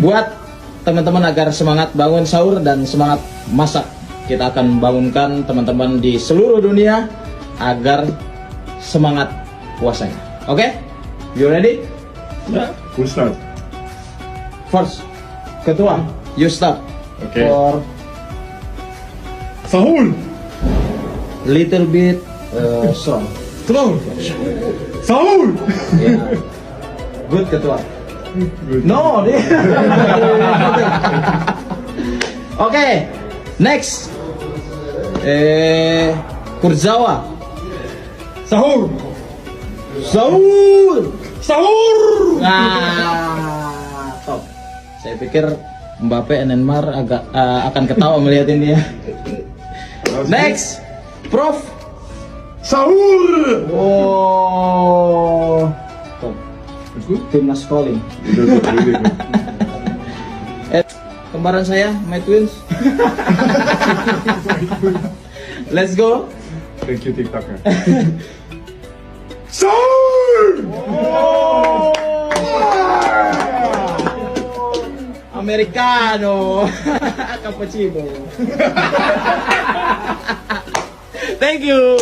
Buat teman-teman agar semangat bangun sahur dan semangat masak. Kita akan membangunkan teman-teman di seluruh dunia agar semangat puasanya. Oke? You ready? Yeah. We'll start. First, ketua, you start. Okay. For Sahur. little bit strong. Strong. Sahur. Yeah. Good ketua. Good. No, dia. Oke, next. Kurzawa. Sahur. Sahur. Sahur. Nah, top. Saya pikir Mbappe and Neymar agak akan ketawa melihat ini ya. Next, Prof. Sahur. Oh, top. It's good. Timnas calling. Really good. Kembaran saya, my twins. Let's go. Thank you, TikToker. Sahur. Americano. Cappuccino. Thank you.